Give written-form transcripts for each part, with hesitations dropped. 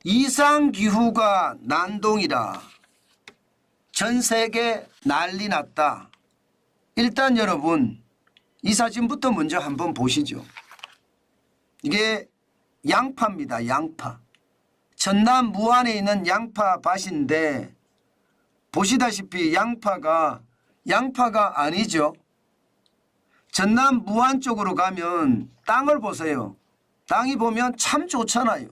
이상기후가 난동이라 전 세계 난리 났다. 일단 여러분 이 사진부터 먼저 한번 보시죠. 이게 양파입니다. 양파. 전남 무안에 있는 양파 밭인데 보시다시피 양파가 아니죠. 전남 무안 쪽으로 가면 땅을 보세요. 땅이 보면 참 좋잖아요.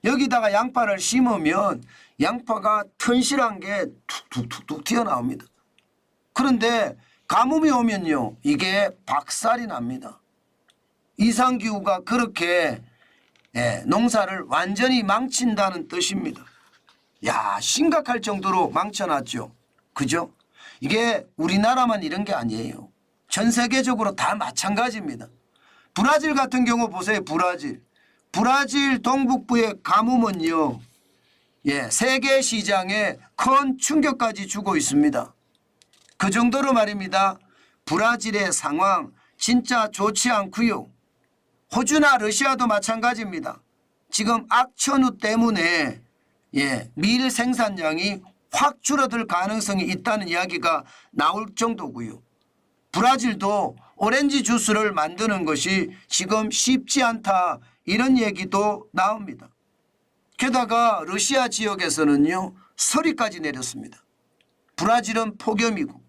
여기다가 양파를 심으면 양파가 튼실한 게 툭툭툭툭 튀어나옵니다. 그런데 가뭄이 오면요, 이게 박살이 납니다. 이상기후가 그렇게 농사를 완전히 망친다는 뜻입니다. 야, 심각할 정도로 망쳐놨죠. 그죠? 이게 우리나라만 이런 게 아니에요. 전 세계적으로 다 마찬가지입니다. 브라질 같은 경우 보세요. 브라질 동북부의 가뭄은요, 세계 시장에 큰 충격까지 주고 있습니다. 그 정도로 말입니다. 브라질의 상황 진짜 좋지 않고요. 호주나 러시아도 마찬가지입니다. 지금 악천후 때문에 밀 생산량이 확 줄어들 가능성이 있다는 이야기가 나올 정도고요. 브라질도 오렌지 주스를 만드는 것이 지금 쉽지 않다, 이런 얘기도 나옵니다. 게다가 러시아 지역에서는요, 서리까지 내렸습니다. 브라질은 폭염이고,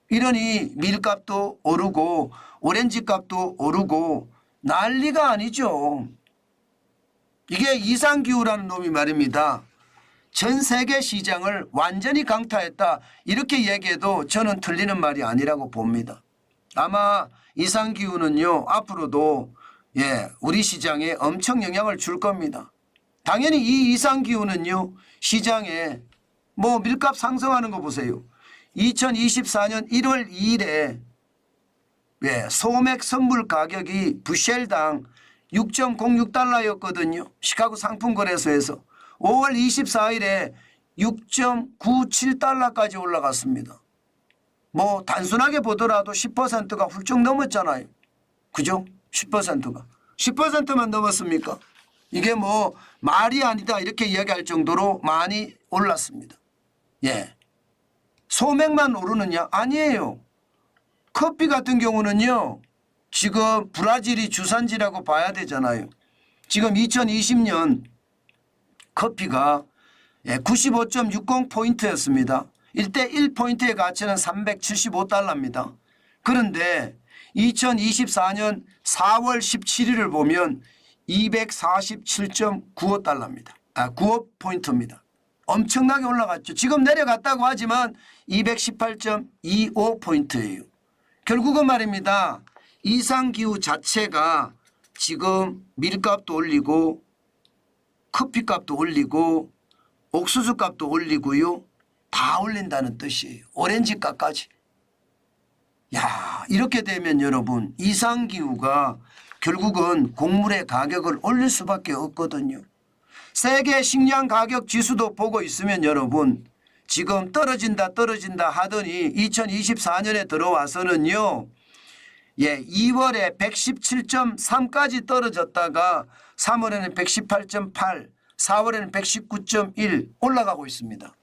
이러니 밀값도 오르고 오렌지 값도 오르고 난리가 아니죠. 이게 이상기후라는 놈이 말입니다. 전 세계 시장을 완전히 강타했다, 이렇게 얘기해도 저는 틀리는 말이 아니라고 봅니다. 아마 이상기후는요, 앞으로도 우리 시장에 엄청 영향을 줄 겁니다. 당연히 이 이상기후는요, 시장에 밀값 상승하는 거 보세요. 2024년 1월 2일에 소맥 선물 가격이 부쉘당 6.06달러였거든요. 시카고 상품거래소에서. 5월 24일에 6.97달러까지 올라갔습니다. 단순하게 보더라도 10%가 훌쩍 넘었잖아요. 그죠? 10%가. 10%만 넘었습니까? 이게 말이 아니다, 이렇게 이야기할 정도로 많이 올랐습니다. 소맥만 오르느냐? 아니에요. 커피 같은 경우는요, 지금 브라질이 주산지라고 봐야 되잖아요. 지금 2020년 커피가 95.60포인트였습니다. 1대 1포인트의 가치는 375달러입니다. 그런데 2024년 4월 17일을 보면 247.95달러입니다. 95포인트입니다. 엄청나게 올라갔죠. 지금 내려갔다고 하지만 218.25포인트예요. 결국은 말입니다. 이상기후 자체가 지금 밀값도 올리고 커피값도 올리고 옥수수값도 올리고요. 다 올린다는 뜻이에요. 오렌지값까지. 야, 이렇게 되면 여러분, 이상기후가 결국은 곡물의 가격을 올릴 수밖에 없거든요. 세계 식량 가격 지수도 보고 있으면 여러분, 지금 떨어진다 하더니 2024년에 들어와서는요, 2월에 117.3까지 떨어졌다가 3월에는 118.8, 4월에는 119.1 올라가고 있습니다.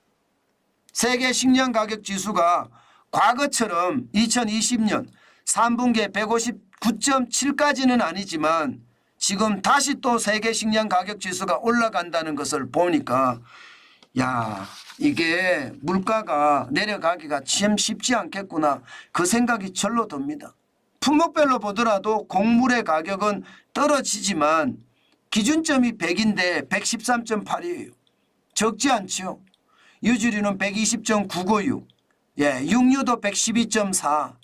세계 식량 가격 지수가 과거처럼 2020년 3분기에 159.7까지는 아니지만 지금 다시 또 세계 식량 가격 지수가 올라간다는 것을 보니까 이게 물가가 내려가기가 참 쉽지 않겠구나, 그 생각이 절로 듭니다. 품목별로 보더라도 곡물의 가격은 떨어지지만 기준점이 100인데 113.8이에요. 적지 않죠. 유주류는 120.996, 육류도 112.4,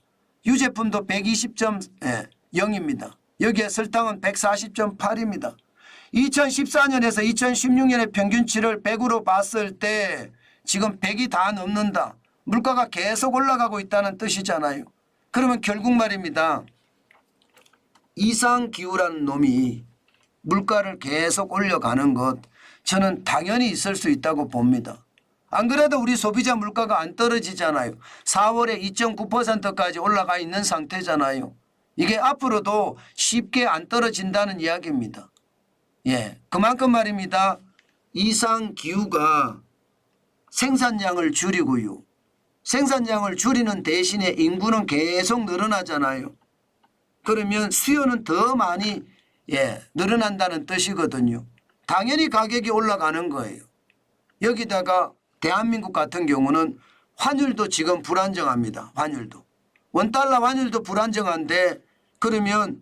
유제품도 120.0입니다. 여기에 설탕은 140.8입니다. 2014년에서 2016년의 평균치를 100으로 봤을 때 지금 100이 다 넘는다. 물가가 계속 올라가고 있다는 뜻이잖아요. 그러면 결국 말입니다. 이상기후라는 놈이 물가를 계속 올려가는 것, 저는 당연히 있을 수 있다고 봅니다. 안 그래도 우리 소비자 물가가 안 떨어지잖아요. 4월에 2.9%까지 올라가 있는 상태잖아요. 이게 앞으로도 쉽게 안 떨어진다는 이야기입니다. 그만큼 말입니다. 이상 기후가 생산량을 줄이고요. 생산량을 줄이는 대신에 인구는 계속 늘어나잖아요. 그러면 수요는 더 많이 늘어난다는 뜻이거든요. 당연히 가격이 올라가는 거예요. 여기다가 대한민국 같은 경우는 환율도 지금 불안정합니다. 환율도. 원달러 환율도 불안정한데 그러면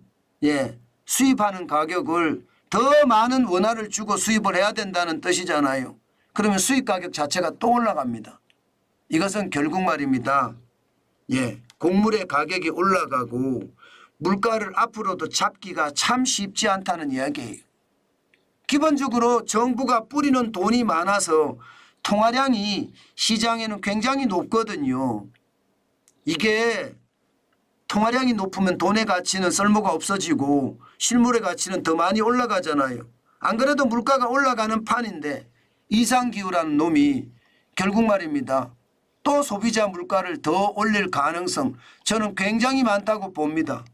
수입하는 가격을 더 많은 원화를 주고 수입을 해야 된다는 뜻이잖아요. 그러면 수입 가격 자체가 또 올라갑니다. 이것은 결국 말입니다. 곡물의 가격이 올라가고 물가를 앞으로도 잡기가 참 쉽지 않다는 이야기예요. 기본적으로 정부가 뿌리는 돈이 많아서 통화량이 시장에는 굉장히 높거든요. 이게 통화량이 높으면 돈의 가치는 쓸모가 없어지고 실물의 가치는 더 많이 올라가잖아요. 안 그래도 물가가 올라가는 판인데 이상기후라는 놈이 결국 말입니다. 또 소비자 물가를 더 올릴 가능성 저는 굉장히 많다고 봅니다.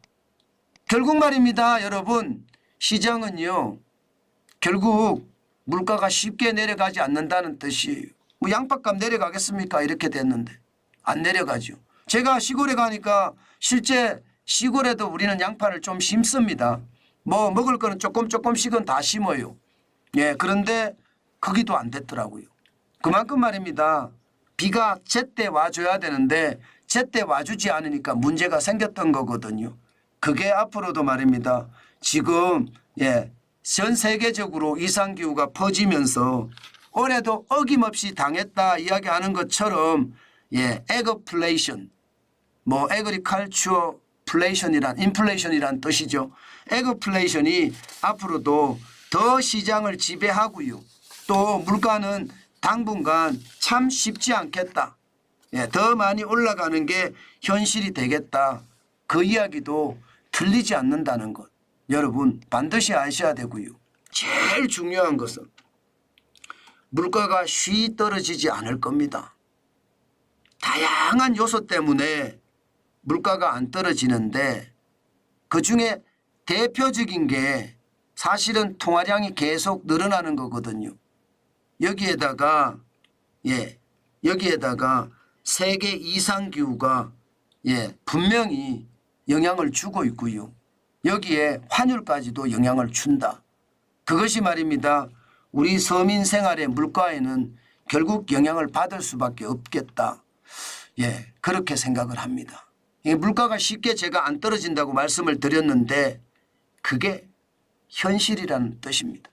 결국 말입니다. 여러분 시장은요. 결국 물가가 쉽게 내려가지 않는다는 뜻이에요. 뭐 양파값 내려가겠습니까? 이렇게 됐는데 안 내려가죠. 제가 시골에 가니까 실제 시골에도 우리는 양파를 좀 심습니다. 뭐 먹을 거는 조금씩은 다 심어요. 그런데 거기도 안 됐더라고요. 그만큼 말입니다. 비가 제때 와줘야 되는데 제때 와주지 않으니까 문제가 생겼던 거거든요. 그게 앞으로도 말입니다. 지금 전 세계적으로 이상기후가 퍼지면서 올해도 어김없이 당했다 이야기하는 것처럼 에그플레이션 뭐 에그리컬처 플레이션이란 인플레이션이란 뜻이죠. 에그플레이션이 앞으로도 더 시장을 지배하고요. 또 물가는 당분간 참 쉽지 않겠다. 더 많이 올라가는 게 현실이 되겠다. 그 이야기도 틀리지 않는다는 것. 여러분 반드시 아셔야 되고요. 제일 중요한 것은 물가가 쉬 떨어지지 않을 겁니다. 다양한 요소 때문에 물가가 안 떨어지는데 그중에 대표적인 게 사실은 통화량이 계속 늘어나는 거거든요. 여기에다가 세계 이상기후가 분명히 영향을 주고 있고요. 여기에 환율까지도 영향을 준다. 그것이 말입니다. 우리 서민 생활의 물가에는 결국 영향을 받을 수밖에 없겠다. 그렇게 생각을 합니다. 물가가 쉽게 제가 안 떨어진다고 말씀을 드렸는데 그게 현실이라는 뜻입니다.